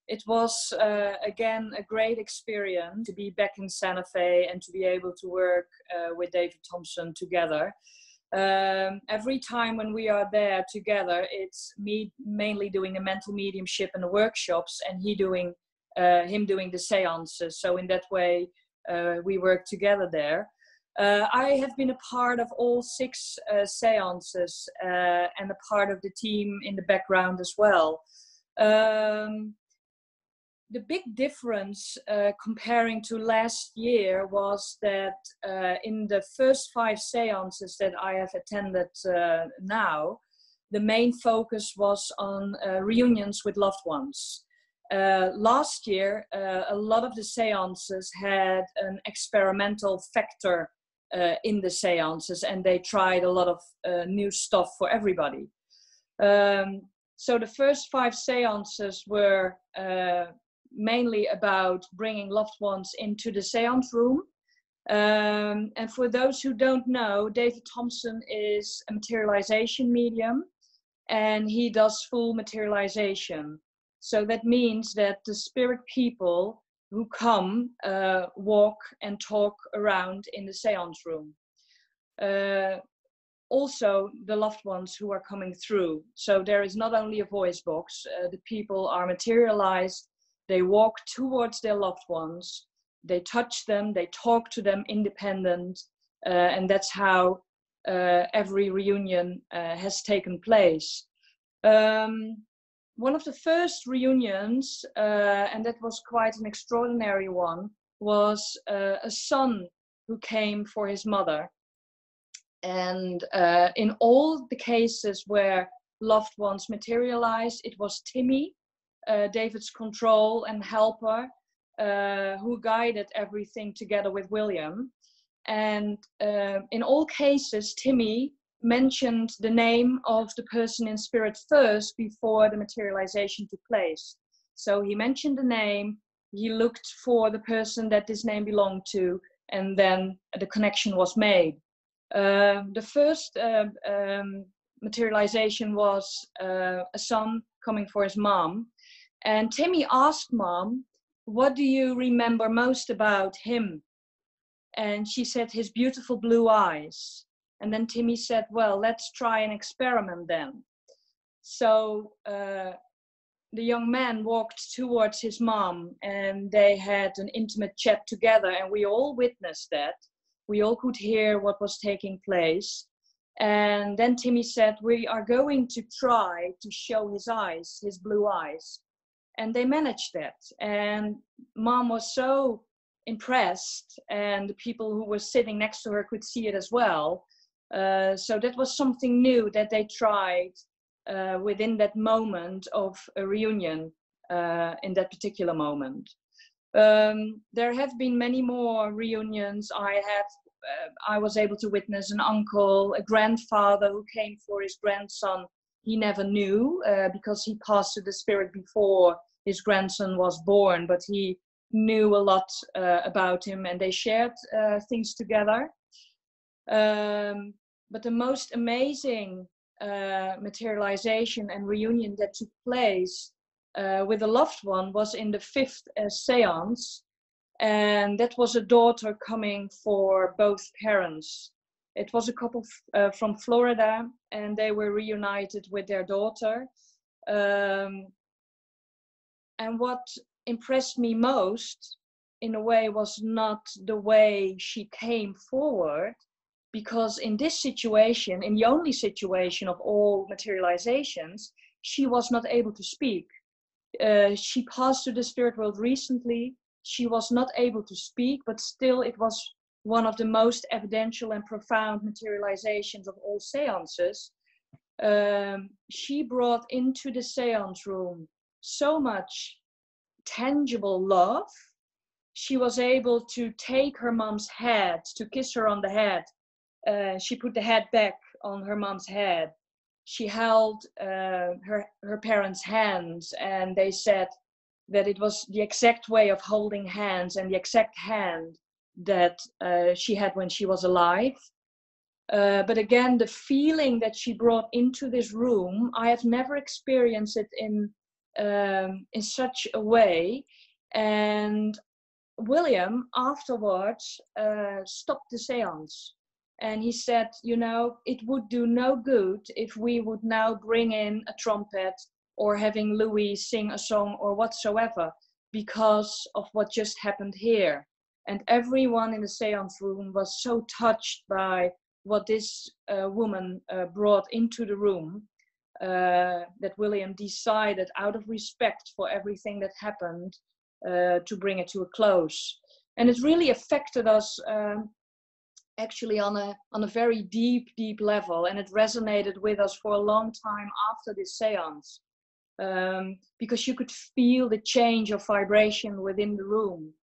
it was again a great experience to be back in Santa Fe and to be able to work with David Thompson together. Every time when we are there together, it's me mainly doing the mental mediumship and the workshops, and him doing the seances. So in that way, we work together there. I have been a part of all 6 seances and a part of the team in the background as well. The big difference comparing to last year was that in the first 5 seances that I have attended now, the main focus was on reunions with loved ones. Last year, a lot of the seances had an experimental factor in the seances, and they tried a lot of new stuff for everybody. So the first 5 seances were mainly about bringing loved ones into the seance room. And for those who don't know, David Thompson is a materialization medium, and he does full materialization. So that means that the spirit people who come walk and talk around in the seance room. Also the loved ones who are coming through. So there is not only a voice box, the people are materialized, they walk towards their loved ones, they touch them, they talk to them independent, and that's how every reunion has taken place. One of the first reunions, and that was quite an extraordinary one, was a son who came for his mother. And in all the cases where loved ones materialized, it was Timmy, David's control and helper, who guided everything together with William. And in all cases, Timmy mentioned the name of the person in spirit first before the materialization took place. So he mentioned the name, he looked for the person that this name belonged to, and then the connection was made. The first materialization was a son coming for his mom. And Timmy asked Mom, "What do you remember most about him?" And she said, "His beautiful blue eyes." And then Timmy said, "Well, let's try an experiment then." So the young man walked towards his mom, and they had an intimate chat together, and we all witnessed that. We all could hear what was taking place. And then Timmy said, "We are going to try to show his eyes, his blue eyes." And they managed that. And Mom was so impressed, and the people who were sitting next to her could see it as well. So that was something new that they tried within that moment of a reunion in that particular moment. There have been many more reunions. I was able to witness an uncle, a grandfather who came for his grandson. He never knew because he passed to the spirit before his grandson was born, but he knew a lot about him, and they shared things together. But the most amazing materialization and reunion that took place with a loved one was in the 5th seance, and that was a daughter coming for both parents. It was a couple from Florida, and they were reunited with their daughter. And what impressed me most, in a way, was not the way she came forward, because in this situation, in the only situation of all materializations, she was not able to speak. She passed to the spirit world recently. She was not able to speak, but still it was one of the most evidential and profound materializations of all seances. She brought into the seance room so much tangible love. She was able to take her mom's head, to kiss her on the head. She put the head back on her mom's head. She held her parents' hands, and they said that it was the exact way of holding hands and the exact hand that she had when she was alive. But again, the feeling that she brought into this room, I have never experienced it in in such a way. And William afterwards stopped the seance. And he said, you know, it would do no good if we would now bring in a trumpet or having Louis sing a song or whatsoever, because of what just happened here. And everyone in the seance room was so touched by what this woman brought into the room, that William decided, out of respect for everything that happened, to bring it to a close. And it really affected us actually on a very deep level, and it resonated with us for a long time after this seance, because you could feel the change of vibration within the room,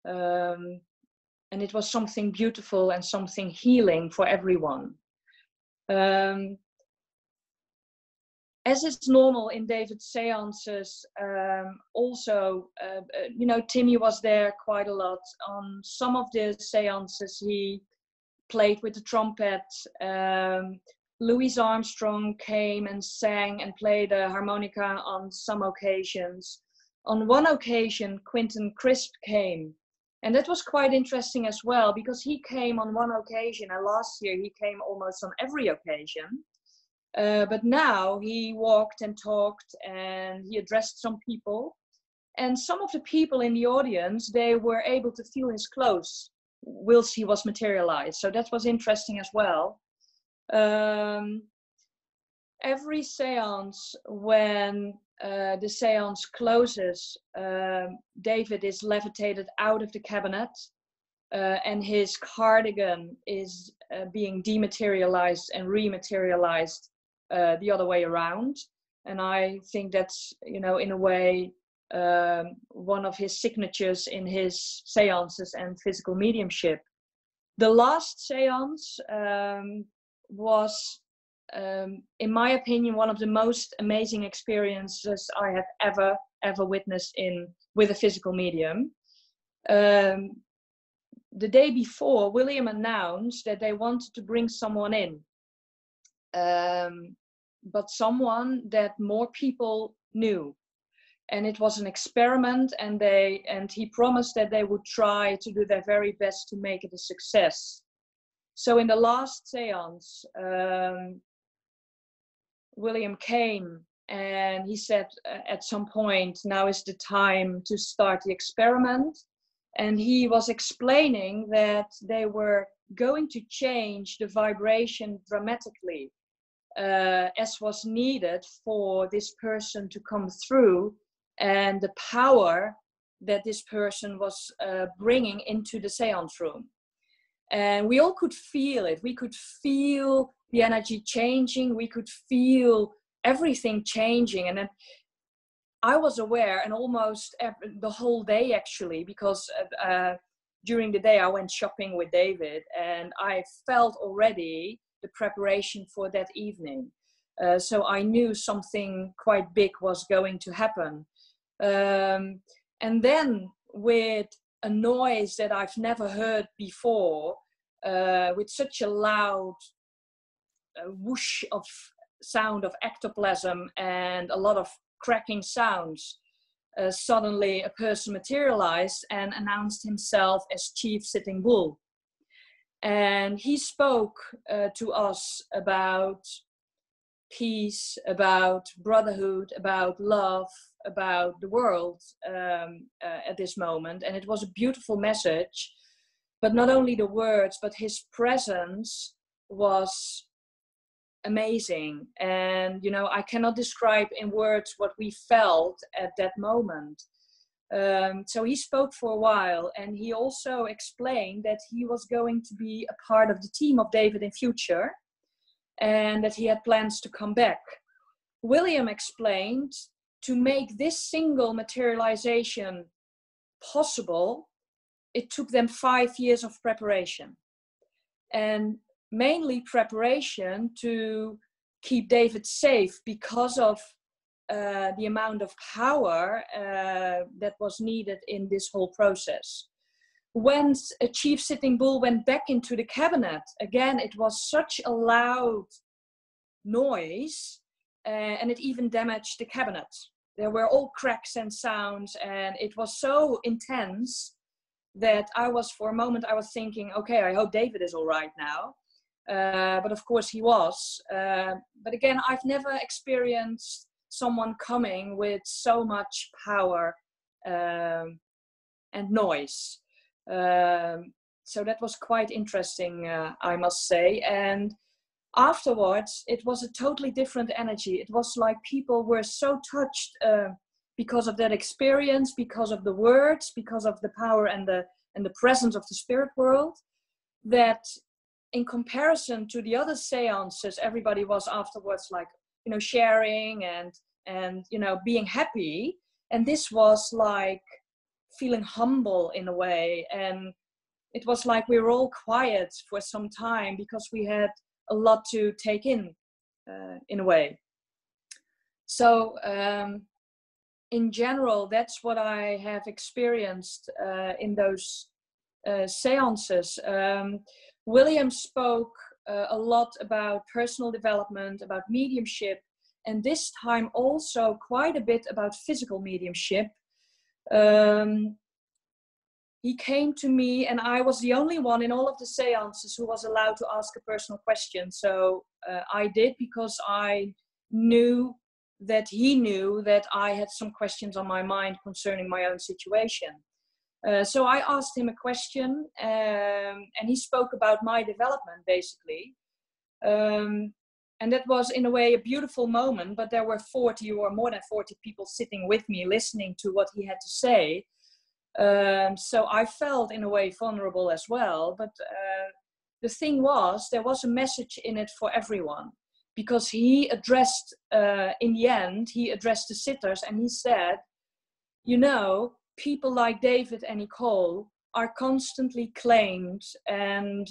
and it was something beautiful and something healing for everyone. As is normal in David's seances, also, you know, Timmy was there quite a lot. On some of the seances, he played with the trumpet. Louis Armstrong came and sang and played a harmonica on some occasions. On one occasion, Quentin Crisp came. And that was quite interesting as well, because he came on one occasion, and last year he came almost on every occasion. But now he walked and talked and he addressed some people. And some of the people in the audience, they were able to feel his clothes whilst he was materialized. So that was interesting as well. Every seance, when the seance closes, David is levitated out of the cabinet, and his cardigan is being dematerialized and rematerialized the other way around. And I think that's, you know, in a way, one of his signatures in his seances and physical mediumship. The last seance was, in my opinion, one of the most amazing experiences I have ever witnessed with a physical medium. The day before, William announced that they wanted to bring someone in, but someone that more people knew. And it was an experiment, and he promised that they would try to do their very best to make it a success. So in the last seance, William came and he said at some point, now is the time to start the experiment. And he was explaining that they were going to change the vibration dramatically, as was needed for this person to come through, and the power that this person was bringing into the seance room. And we all could feel it. We could feel the energy changing. We could feel everything changing. And then I was aware, and almost the whole day actually, because during the day I went shopping with David, and I felt already the preparation for that evening. So I knew something quite big was going to happen. And then with a noise that I've never heard before, with such a loud whoosh of sound of ectoplasm and a lot of cracking sounds, suddenly a person materialized and announced himself as Chief Sitting Bull. And he spoke to us about peace, about brotherhood, about love, about the world at this moment. And it was a beautiful message, but not only the words, but his presence was amazing. And, you know, I cannot describe in words what we felt at that moment. So he spoke for a while, and he also explained that he was going to be a part of the team of David in future, and that he had plans to come back. William explained, to make this single materialization possible, it took them 5 years of preparation. And mainly preparation to keep David safe because of the amount of power that was needed in this whole process. When a Chief Sitting Bull went back into the cabinet, again, it was such a loud noise, and it even damaged the cabinet. there were all cracks and sounds, and it was so intense that for a moment I was thinking, okay, I hope David is all right now. But of course he was. But again, I've never experienced someone coming with so much power and noise. So that was quite interesting, I must say. And afterwards, it was a totally different energy. It was like people were so touched because of that experience, because of the words, because of the power and the presence of the spirit world, that in comparison to the other seances, everybody was afterwards like, you know, sharing and you know, being happy. And this was like feeling humble in a way. And it was like we were all quiet for some time because we had a lot to take in a way. So in general, that's what I have experienced in those seances. William spoke a lot about personal development, about mediumship, and this time also quite a bit about physical mediumship. He came to me, and I was the only one in all of the seances who was allowed to ask a personal question. So I did, because I knew that he knew that I had some questions on my mind concerning my own situation. So I asked him a question, and he spoke about my development, basically. And that was, in a way, a beautiful moment, but there were 40 or more than 40 people sitting with me, listening to what he had to say. So I felt, in a way, vulnerable as well. But the thing was, there was a message in it for everyone, because he addressed, in the end, he addressed the sitters, and he said, you know, people like David and Nicole are constantly claimed and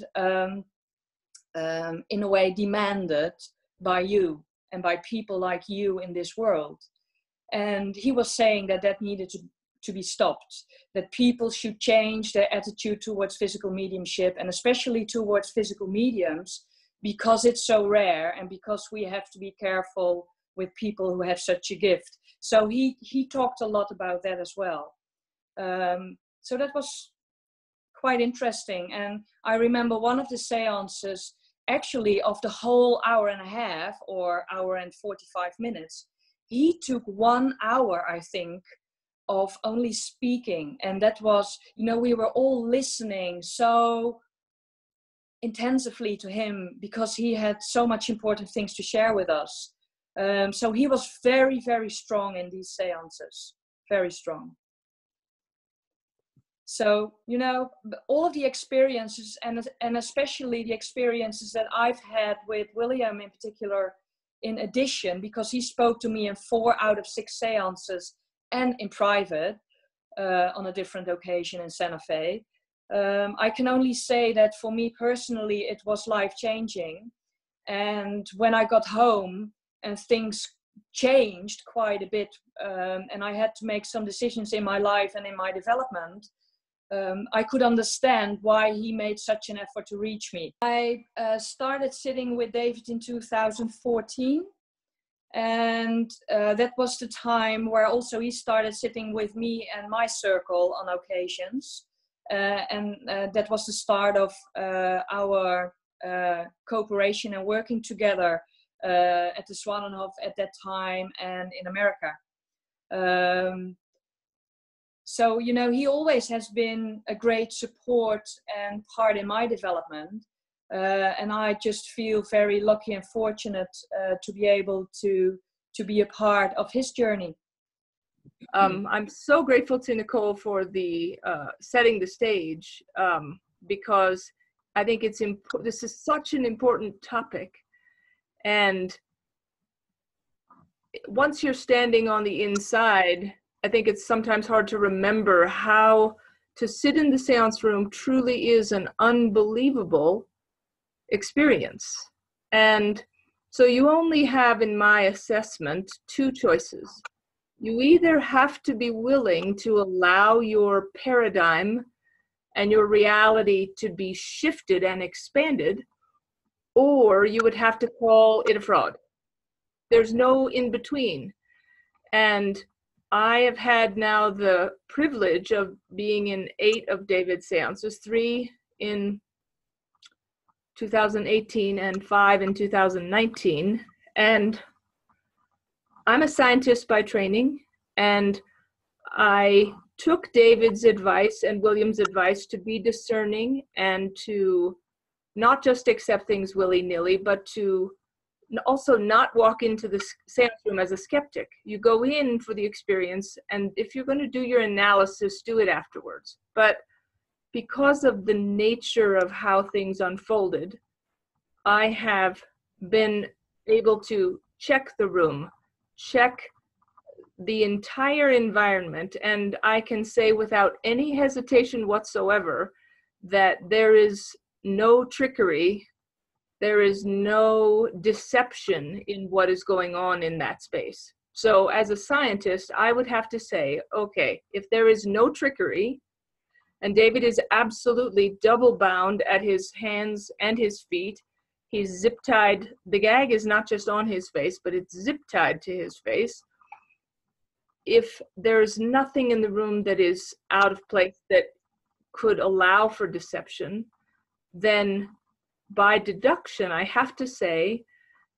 in a way demanded by you and by people like you in this world. And he was saying that that needed to be stopped, that people should change their attitude towards physical mediumship, and especially towards physical mediums, because it's so rare and because we have to be careful with people who have such a gift. So he talked a lot about that as well. So that was quite interesting. And I remember one of the seances, actually of the whole hour and a half or hour and 45 minutes, he took 1 hour, I think, of only speaking. And that was, you know, we were all listening so intensively to him because he had so much important things to share with us. So he was very, very strong in these seances, very strong. So, you know, all of the experiences, and especially the experiences that I've had with William in particular, in addition, because he spoke to me in 4 out of 6 seances and in private on a different occasion in Santa Fe. I can only say that for me personally, it was life-changing. And when I got home and things changed quite a bit, and I had to make some decisions in my life and in my development, I could understand why he made such an effort to reach me. I started sitting with David in 2014. And that was the time where also he started sitting with me and my circle on occasions. And that was the start of our cooperation and working together at the Zwanenhof at that time and in America. So, you know, he always has been a great support and part in my development. And I just feel very lucky and fortunate to be able to be a part of his journey. I'm so grateful to Nicole for the setting the stage, because I think it's this is such an important topic. And once you're standing on the inside, I think it's sometimes hard to remember how to sit in the seance room truly is an unbelievable experience. And so you only have, in my assessment, 2 choices. You either have to be willing to allow your paradigm and your reality to be shifted and expanded, or you would have to call it a fraud. There's no in between. And I have had now the privilege of being in 8 of David's seances, 3 in 2018 and 5 in 2019. And I'm a scientist by training, and I took David's advice and William's advice to be discerning and to not just accept things willy-nilly, but to also not walk into the seance room as a skeptic. You go in for the experience, and if you're going to do your analysis, do it afterwards. But because of the nature of how things unfolded, I have been able to check the room, check the entire environment, and I can say without any hesitation whatsoever that there is no trickery, there is no deception in what is going on in that space. So as a scientist, I would have to say, okay, if there is no trickery, and David is absolutely double bound at his hands and his feet, he's zip tied, the gag is not just on his face, but it's zip tied to his face. If there's nothing in the room that is out of place that could allow for deception, then by deduction, I have to say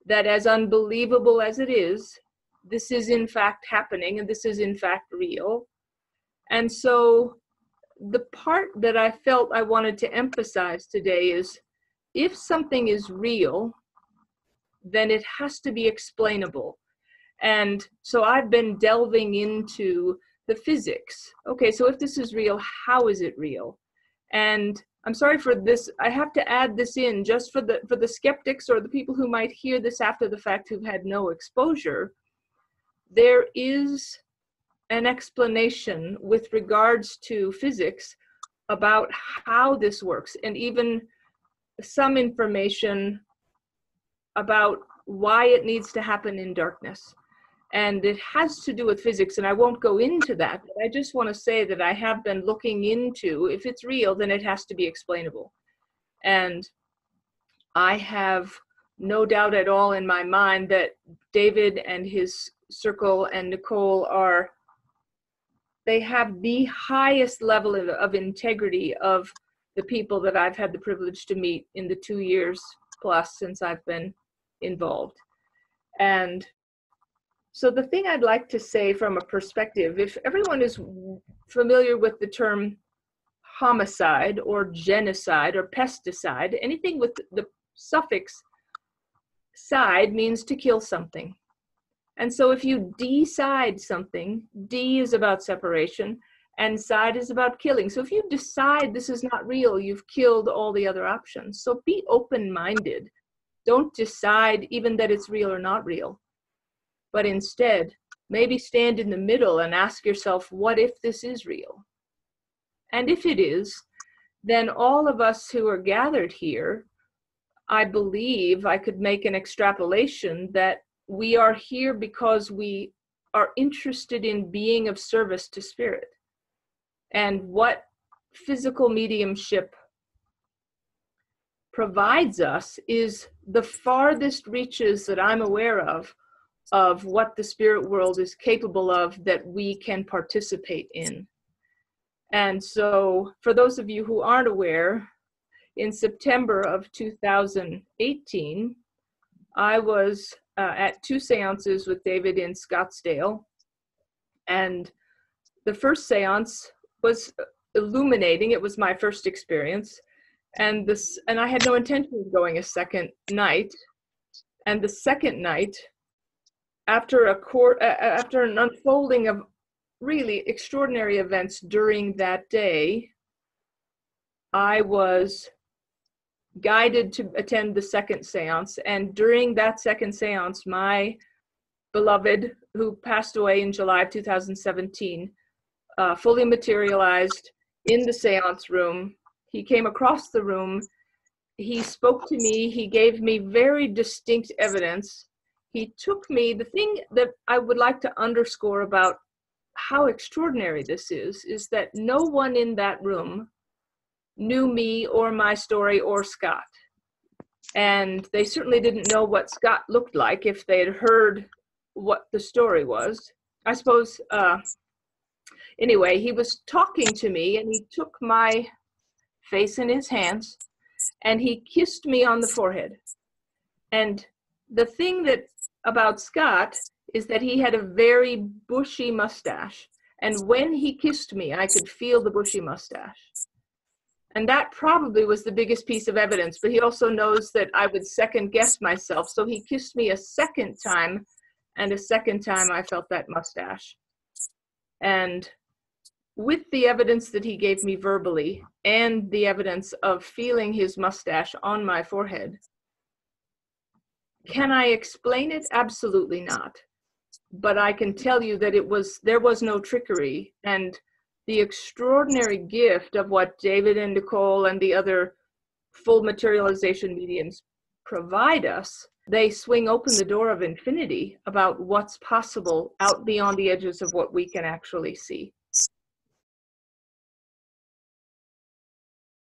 that as unbelievable as it is, this is in fact happening, and this is in fact real. And so the part that I felt I wanted to emphasize today is, if something is real, then it has to be explainable. And so I've been delving into the physics. Okay, so if this is real, how is it real? And I'm sorry for this, I have to add this in just for the skeptics or the people who might hear this after the fact who've had no exposure. There is an explanation with regards to physics about how this works, and even some information about why it needs to happen in darkness. And it has to do with physics, and I won't go into that, but I just want to say that I have been looking into, if it's real, then it has to be explainable. And I have no doubt at all in my mind that David and his circle and Nicole they have the highest level of integrity of the people that I've had the privilege to meet in the 2 years plus since I've been involved. And so the thing I'd like to say from a perspective, if everyone is familiar with the term homicide or genocide or pesticide, anything with the suffix side means to kill something. And so if you decide something, D is about separation and side is about killing. So if you decide this is not real, you've killed all the other options. So be open-minded. Don't decide even that it's real or not real. But instead, maybe stand in the middle and ask yourself, what if this is real? And if it is, then all of us who are gathered here, I believe I could make an extrapolation that we are here because we are interested in being of service to spirit. And what physical mediumship provides us is the farthest reaches that I'm aware of what the spirit world is capable of that we can participate in. And so for those of you who aren't aware, in September of 2018, I was at 2 seances with David in Scottsdale. And the first seance was illuminating. It was my first experience. And I had no intention of going a second night. And the second night, after an unfolding of really extraordinary events during that day, I was guided to attend the second seance. And during that second seance, my beloved, who passed away in July of 2017, fully materialized in the seance room. He came across the room. He spoke to me. He gave me very distinct evidence. He took me, the thing that I would like to underscore about how extraordinary this is that no one in that room knew me or my story or Scott. And they certainly didn't know what Scott looked like if they had heard what the story was. I suppose, anyway, he was talking to me, and he took my face in his hands, and he kissed me on the forehead. And the thing that about Scott is that he had a very bushy mustache. And when he kissed me, I could feel the bushy mustache. And that probably was the biggest piece of evidence, but he also knows that I would second guess myself. So he kissed me a second time, and a second time I felt that mustache. And with the evidence that he gave me verbally and the evidence of feeling his mustache on my forehead, can I explain it? Absolutely not. But I can tell you that there was no trickery, and the extraordinary gift of what David and Nicole and the other full materialization mediums provide us, they swing open the door of infinity about what's possible out beyond the edges of what we can actually see.